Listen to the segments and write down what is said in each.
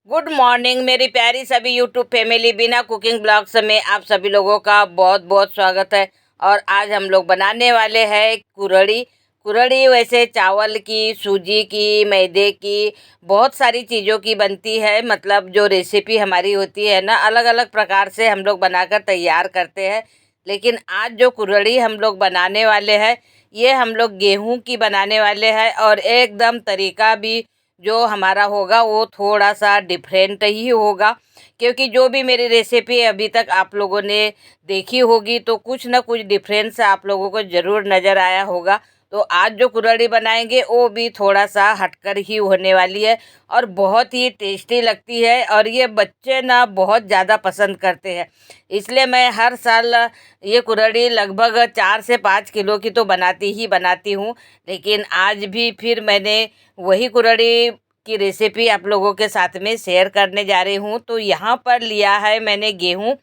Good morning मेरी प्यारी सभी यूट्यूब फैमिली, बिना कुकिंग ब्लॉग्स में आप सभी लोगों का बहुत बहुत स्वागत है। और आज हम लोग बनाने वाले हैं कुरड़ी। कुरड़ी वैसे चावल की, सूजी की, मैदे की, बहुत सारी चीज़ों की बनती है। मतलब जो रेसिपी हमारी होती है ना, अलग अलग प्रकार से हम लोग बनाकर तैयार करते हैं। लेकिन आज जो कुरड़ी हम लोग बनाने वाले हैं, ये हम लोग गेहूं की बनाने वाले हैं। और एकदम तरीका भी जो हमारा होगा वो थोड़ा सा डिफरेंट ही होगा, क्योंकि जो भी मेरी रेसिपी अभी तक आप लोगों ने देखी होगी तो कुछ ना कुछ डिफरेंस आप लोगों को ज़रूर नज़र आया होगा। तो आज जो कुरड़ी बनाएंगे वो भी थोड़ा सा हटकर ही होने वाली है और बहुत ही टेस्टी लगती है। और ये बच्चे ना बहुत ज़्यादा पसंद करते हैं, इसलिए मैं हर साल ये कुरड़ी लगभग 4 से 5 किलो की तो बनाती ही बनाती हूँ। लेकिन आज भी फिर मैंने वही कुरड़ी की रेसिपी आप लोगों के साथ में शेयर करने जा रही हूँ। तो यहाँ पर लिया है मैंने गेहूँ।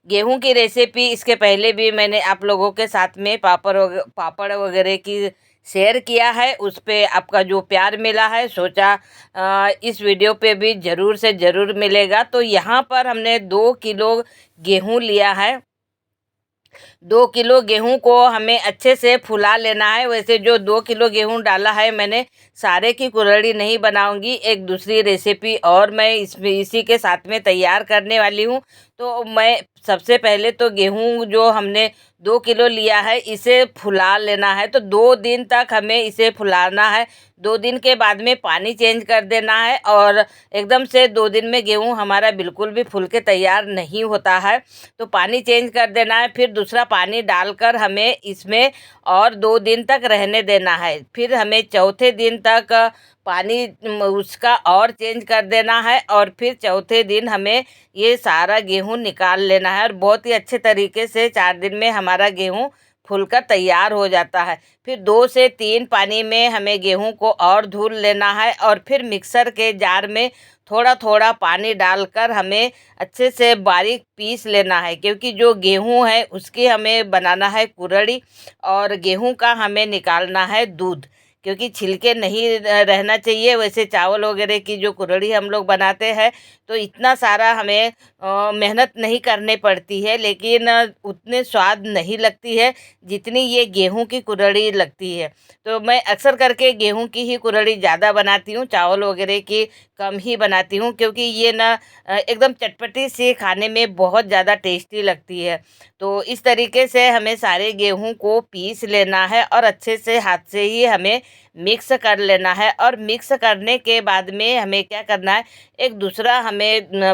गेहूं की रेसिपी इसके पहले भी मैंने आप लोगों के साथ में पापड़ वगैरह की शेयर किया है। उस पे आपका जो प्यार मिला है, सोचा इस वीडियो पे भी ज़रूर से ज़रूर मिलेगा। तो यहाँ पर हमने 2 किलो गेहूं लिया है। 2 किलो गेहूं को हमें अच्छे से फुला लेना है। वैसे जो 2 किलो गेहूं डाला है मैंने, सारे की कुरड़ी नहीं बनाऊंगी, एक दूसरी रेसिपी और मैं इसमें इसी के साथ में तैयार करने वाली हूँ। तो मैं सबसे पहले तो गेहूं जो हमने 2 किलो लिया है इसे फुला लेना है। तो 2 दिन तक हमें इसे फुलाना है। 2 दिन के बाद में पानी चेंज कर देना है। और एकदम से 2 दिन में गेहूं हमारा बिल्कुल भी फूल के तैयार नहीं होता है, तो पानी चेंज कर देना है। फिर दूसरा पानी डालकर हमें इसमें और 2 दिन तक रहने देना है। फिर हमें चौथे दिन तक पानी उसका और चेंज कर देना है। और फिर चौथे दिन हमें ये सारा गेहूं निकाल लेना है। और बहुत ही अच्छे तरीके से 4 दिन में हमारा गेहूं फूलकर तैयार हो जाता है। फिर 2 से 3 पानी में हमें गेहूं को और धुल लेना है। और फिर मिक्सर के जार में थोड़ा थोड़ा पानी डालकर हमें अच्छे से बारीक पीस लेना है, क्योंकि जो गेहूं है उसकी हमें बनाना है कुरड़ी। और गेहूं का हमें निकालना है दूध, क्योंकि छिलके नहीं रहना चाहिए। वैसे चावल वगैरह की जो कुरड़ी हम लोग बनाते हैं तो इतना सारा हमें मेहनत नहीं करनी पड़ती है, लेकिन उतने स्वाद नहीं लगती है जितनी ये गेहूं की कुरड़ी लगती है। तो मैं अक्सर करके गेहूं की ही कुरड़ी ज़्यादा बनाती हूँ, चावल वगैरह की कम ही बनाती हूँ, क्योंकि ये ना एकदम चटपटी सी खाने में बहुत ज़्यादा टेस्टी लगती है। तो इस तरीके से हमें सारे गेहूं को पीस लेना है और अच्छे से हाथ से ही हमें मिक्स कर लेना है। और मिक्स करने के बाद में हमें क्या करना है, एक दूसरा हमें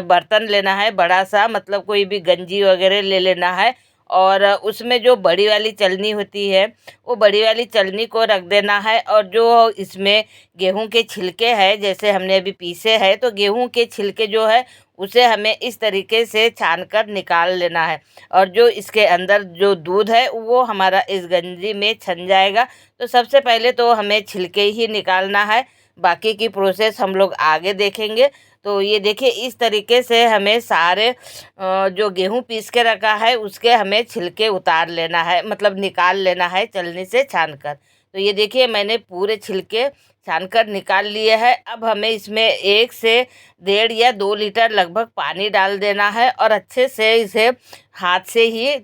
बर्तन लेना है बड़ा सा, मतलब कोई भी गंजी वगैरह ले लेना है। और उसमें जो बड़ी वाली चलनी होती है वो बड़ी वाली चलनी को रख देना है। और जो इसमें गेहूं के छिलके हैं, जैसे हमने अभी पीसे हैं, तो गेहूं के छिलके जो है उसे हमें इस तरीके से छान कर निकाल लेना है। और जो इसके अंदर जो दूध है वो हमारा इस गंजी में छन जाएगा। तो सबसे पहले तो हमें छिलके ही निकालना है, बाकी की प्रोसेस हम लोग आगे देखेंगे। तो ये देखिए, इस तरीके से हमें सारे जो गेहूं पीस के रखा है उसके हमें छिलके उतार लेना है, मतलब निकाल लेना है चलनी से छान कर। तो ये देखिए, मैंने पूरे छिलके छान कर निकाल लिए हैं। अब हमें इसमें 1 से 1.5 या 2 लीटर लगभग पानी डाल देना है और अच्छे से इसे हाथ से ही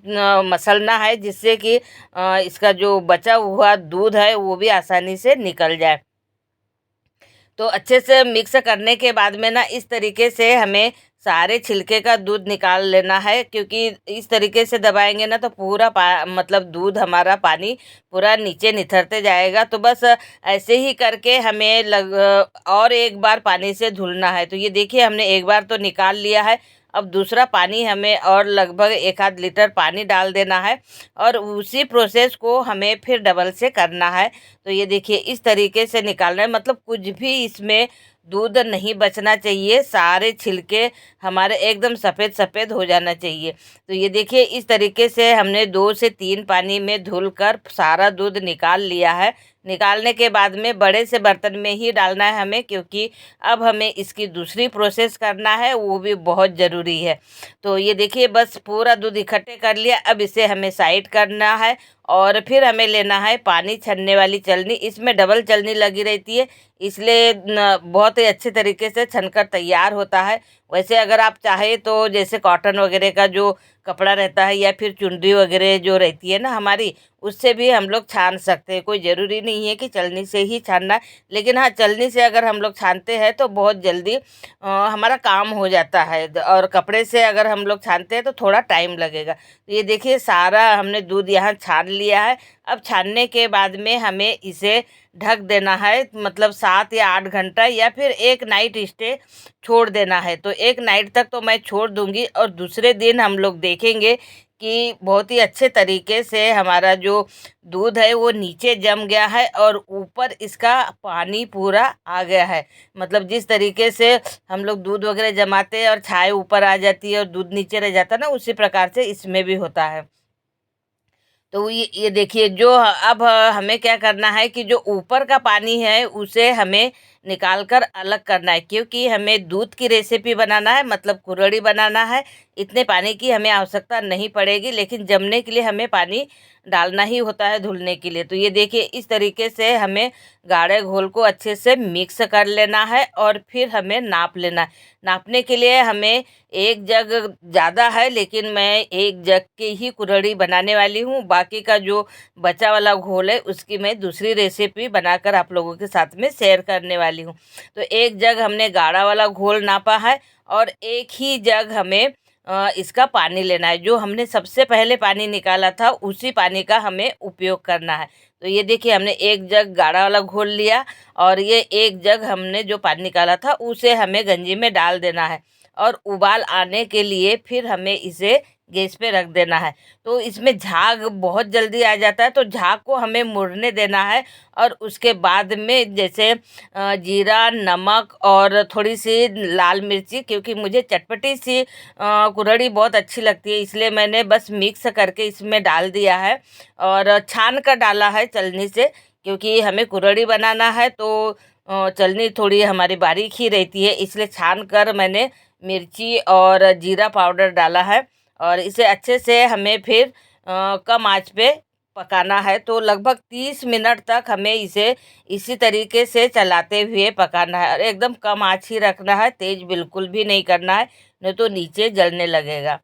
मसलना है, जिससे कि इसका जो बचा हुआ दूध है वो भी आसानी से निकल जाए। तो अच्छे से मिक्स करने के बाद में ना इस तरीके से हमें सारे छिलके का दूध निकाल लेना है, क्योंकि इस तरीके से दबाएंगे ना तो पूरा मतलब दूध हमारा पानी पूरा नीचे निथरते जाएगा। तो बस ऐसे ही करके हमें और एक बार पानी से धुलना है। तो ये देखिए, हमने एक बार तो निकाल लिया है। अब दूसरा पानी हमें और लगभग 1 आध लीटर पानी डाल देना है और उसी प्रोसेस को हमें फिर डबल से करना है। तो ये देखिए, इस तरीके से निकालना है, मतलब कुछ भी इसमें दूध नहीं बचना चाहिए, सारे छिलके हमारे एकदम सफ़ेद सफ़ेद हो जाना चाहिए। तो ये देखिए, इस तरीके से हमने 2 से 3 पानी में धुल कर सारा दूध निकाल लिया है। निकालने के बाद में बड़े से बर्तन में ही डालना है हमें, क्योंकि अब हमें इसकी दूसरी प्रोसेस करना है, वो भी बहुत ज़रूरी है। तो ये देखिए, बस पूरा दूध इकट्ठे कर लिया। अब इसे हमें साइड करना है और फिर हमें लेना है पानी छनने वाली छलनी। इसमें डबल छलनी लगी रहती है, इसलिए बहुत ही अच्छे तरीके से छनकर तैयार होता है। वैसे अगर आप चाहे तो जैसे कॉटन वगैरह का जो कपड़ा रहता है या फिर चुनरी वगैरह जो रहती है ना हमारी, उससे भी हम लोग छान सकते हैं। कोई ज़रूरी नहीं है कि छलनी से ही छानना है, लेकिन हाँ, छलनी से अगर हम लोग छानते हैं तो बहुत जल्दी हमारा काम हो जाता है। और कपड़े से अगर हम लोग छानते हैं तो थोड़ा टाइम लगेगा। तो ये देखिए सारा हमने दूध यहाँ छान लिया है। अब छानने के बाद में हमें इसे ढक देना है, मतलब 7 या 8 घंटा या फिर एक नाइट स्टे छोड़ देना है। तो एक नाइट तक तो मैं छोड़ दूंगी और दूसरे दिन हम लोग देखेंगे कि बहुत ही अच्छे तरीके से हमारा जो दूध है वो नीचे जम गया है और ऊपर इसका पानी पूरा आ गया है। मतलब जिस तरीके से हम लोग दूध वगैरह जमाते हैं और छाय ऊपर आ जाती है और दूध नीचे रह जाता है ना, उसी प्रकार से इसमें भी होता है। तो ये देखिए जो अब हमें क्या करना है कि जो ऊपर का पानी है उसे हमें निकाल कर अलग करना है, क्योंकि हमें दूध की रेसिपी बनाना है, मतलब कुरड़ी बनाना है। इतने पानी की हमें आवश्यकता नहीं पड़ेगी, लेकिन जमने के लिए हमें पानी डालना ही होता है धुलने के लिए। तो ये देखिए इस तरीके से हमें गाढ़े घोल को अच्छे से मिक्स कर लेना है और फिर हमें नाप लेना है। नापने के लिए हमें एक जग ज़्यादा है, लेकिन मैं एक जग की ही कुरड़ी बनाने वाली हूँ। बाकी का जो बचा वाला घोल है उसकी मैं दूसरी रेसिपी बनाकर आप लोगों के साथ में शेयर करने वाली हूँ। तो एक जग हमने गाढ़ा वाला घोल नापा है और एक ही जग हमें इसका पानी लेना है। जो हमने सबसे पहले पानी निकाला था उसी पानी का हमें उपयोग करना है। तो ये देखिए हमने एक जग गाढ़ा वाला घोल लिया और ये एक जग हमने जो पानी निकाला था उसे हमें गंजी में डाल देना है और उबाल आने के लिए फिर हमें इसे गैस पे रख देना है। तो इसमें झाग बहुत जल्दी आ जाता है, तो झाग को हमें मुड़ने देना है। और उसके बाद में जैसे जीरा, नमक और थोड़ी सी लाल मिर्ची, क्योंकि मुझे चटपटी सी कुरहड़ी बहुत अच्छी लगती है, इसलिए मैंने बस मिक्स करके इसमें डाल दिया है और छान कर डाला है छलनी से, क्योंकि हमें कुरहड़ी बनाना है तो छलनी थोड़ी हमारी बारीक ही रहती है, इसलिए छान कर मैंने मिर्ची और जीरा पाउडर डाला है। और इसे अच्छे से हमें फिर कम आंच पे पकाना है। तो लगभग 30 मिनट तक हमें इसे इसी तरीके से चलाते हुए पकाना है और एकदम कम आंच ही रखना है, तेज बिल्कुल भी नहीं करना है, नहीं तो नीचे जलने लगेगा।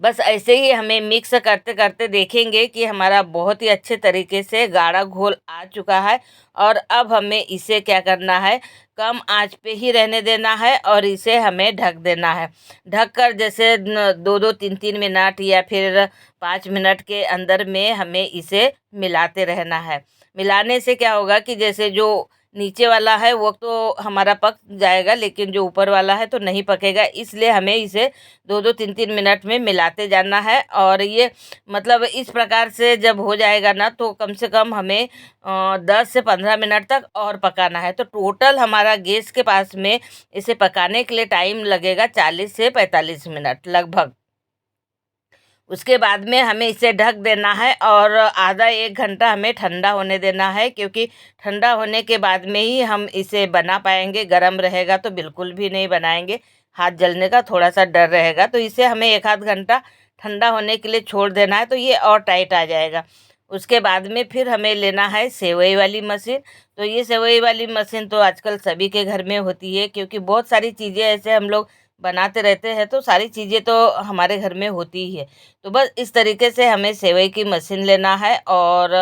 बस ऐसे ही हमें मिक्स करते करते देखेंगे कि हमारा बहुत ही अच्छे तरीके से गाढ़ा घोल आ चुका है। और अब हमें इसे क्या करना है, कम आंच पे ही रहने देना है और इसे हमें ढक देना है। ढककर जैसे 2-2 3-3 मिनट या फिर 5 मिनट के अंदर में हमें इसे मिलाते रहना है। मिलाने से क्या होगा कि जैसे जो नीचे वाला है वो तो हमारा पक जाएगा, लेकिन जो ऊपर वाला है तो नहीं पकेगा, इसलिए हमें इसे 2-2 3-3 मिनट में मिलाते जाना है। और ये मतलब इस प्रकार से जब हो जाएगा ना, तो कम से कम हमें 10 से 15 मिनट तक और पकाना है। तो टोटल हमारा गैस के पास में इसे पकाने के लिए टाइम लगेगा 40 से 45 मिनट लगभग। उसके बाद में हमें इसे ढक देना है और आधा 1 घंटा हमें ठंडा होने देना है, क्योंकि ठंडा होने के बाद में ही हम इसे बना पाएंगे। गरम रहेगा तो बिल्कुल भी नहीं बनाएंगे, हाथ जलने का थोड़ा सा डर रहेगा। तो इसे हमें 1 आध घंटा ठंडा होने के लिए छोड़ देना है, तो ये और टाइट आ जाएगा। उसके बाद में फिर हमें लेना है सेवई वाली मशीन। तो ये सेवई वाली मशीन तो आजकल सभी के घर में होती है, क्योंकि बहुत सारी चीज़ें ऐसे हम लोग बनाते रहते हैं, तो सारी चीज़ें तो हमारे घर में होती ही है। तो बस इस तरीके से हमें सेवई की मशीन लेना है और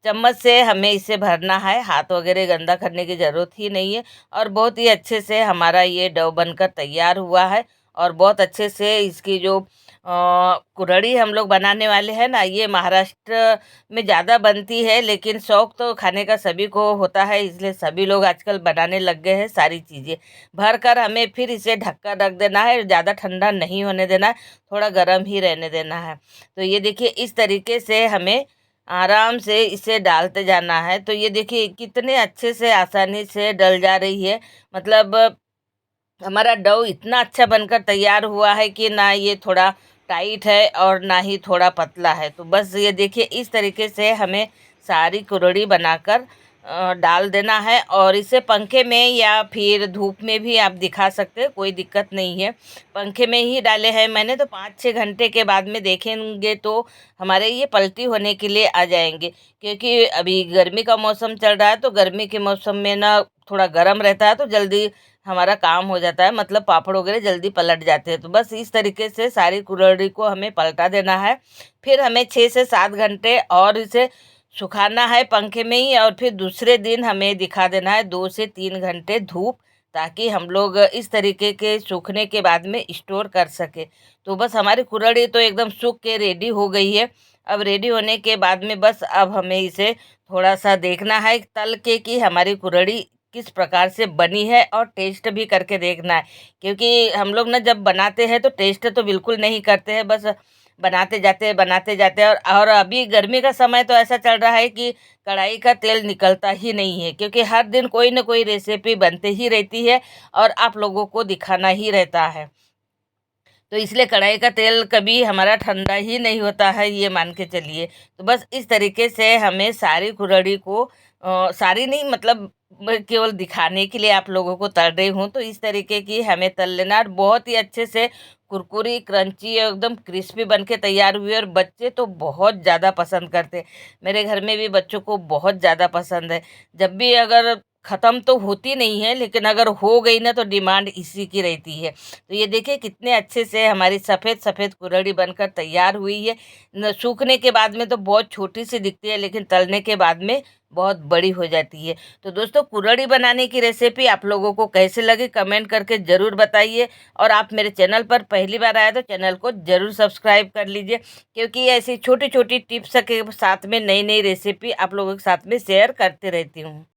चम्मच से हमें इसे भरना है। हाथ वगैरह गंदा करने की ज़रूरत ही नहीं है। और बहुत ही अच्छे से हमारा ये डो बनकर तैयार हुआ है और बहुत अच्छे से इसकी जो कुरहड़ी हम लोग बनाने वाले हैं ना, ये महाराष्ट्र में ज़्यादा बनती है, लेकिन शौक़ तो खाने का सभी को होता है, इसलिए सभी लोग आजकल बनाने लग गए हैं सारी चीज़ें। भर कर हमें फिर इसे ढककर रख देना है, ज़्यादा ठंडा नहीं होने देना है, थोड़ा गर्म ही रहने देना है। तो ये देखिए इस तरीके से हमें आराम से इसे डालते जाना है। तो ये देखिए कितने अच्छे से आसानी से डल जा रही है। मतलब हमारा डो इतना अच्छा बनकर तैयार हुआ है कि ना ये थोड़ा टाइट है और ना ही थोड़ा पतला है। तो बस ये देखिए इस तरीके से हमें सारी कुरहड़ी बनाकर डाल देना है और इसे पंखे में या फिर धूप में भी आप दिखा सकते हैं, कोई दिक्कत नहीं है। पंखे में ही डाले हैं मैंने, तो 5-6 घंटे के बाद में देखेंगे तो हमारे ये पलटी होने के लिए आ जाएंगे। क्योंकि अभी गर्मी का मौसम चल रहा है, तो गर्मी के मौसम में ना थोड़ा गर्म रहता है, तो जल्दी हमारा काम हो जाता है, मतलब पापड़ वगैरह जल्दी पलट जाते हैं। तो बस इस तरीके से सारी कुल्हड़ी को हमें पलटा देना है। फिर हमें 6 से 7 घंटे और इसे सुखाना है पंखे में ही, और फिर दूसरे दिन हमें दिखा देना है 2 से 3 घंटे धूप, ताकि हम लोग इस तरीके के सूखने के बाद में स्टोर कर सके। तो बस हमारी कुल्हड़ी तो एकदम सूख के रेडी हो गई है। अब रेडी होने के बाद में बस अब हमें इसे थोड़ा सा देखना है तल के कि हमारी कुल्हड़ी किस प्रकार से बनी है, और टेस्ट भी करके देखना है। क्योंकि हम लोग ना जब बनाते हैं तो टेस्ट तो बिल्कुल नहीं करते हैं, बस बनाते जाते हैं। और अभी गर्मी का समय तो ऐसा चल रहा है कि कढ़ाई का तेल निकलता ही नहीं है, क्योंकि हर दिन कोई ना कोई रेसिपी बनते ही रहती है और आप लोगों को दिखाना ही रहता है। तो इसलिए कढ़ाई का तेल कभी हमारा ठंडा ही नहीं होता है, ये मान के चलिए। तो बस इस तरीके से हमें सारी कुल्हड़ी को सारी नहीं, मतलब मैं केवल दिखाने के लिए आप लोगों को तल रही हूँ, तो इस तरीके की हमें तल लेना, और बहुत ही अच्छे से कुरकुरी क्रंची एकदम क्रिस्पी बन के तैयार हुई। और बच्चे तो बहुत ज़्यादा पसंद करते हैं, मेरे घर में भी बच्चों को बहुत ज़्यादा पसंद है। जब भी अगर ख़त्म तो होती नहीं है, लेकिन अगर हो गई ना तो डिमांड इसी की रहती है। तो ये देखिए कितने अच्छे से हमारी सफ़ेद सफ़ेद कुल्हड़ी बनकर तैयार हुई है। सूखने के बाद में तो बहुत छोटी सी दिखती है, लेकिन तलने के बाद में बहुत बड़ी हो जाती है। तो दोस्तों, कुल्हड़ी बनाने की रेसिपी आप लोगों को कैसे लगी कमेंट करके ज़रूर बताइए। और आप मेरे चैनल पर पहली बार आए तो चैनल को ज़रूर सब्सक्राइब कर लीजिए, क्योंकि ऐसी छोटी छोटी टिप्स के साथ में नई नई रेसिपी आप लोगों के साथ में शेयर करते रहती हूँ।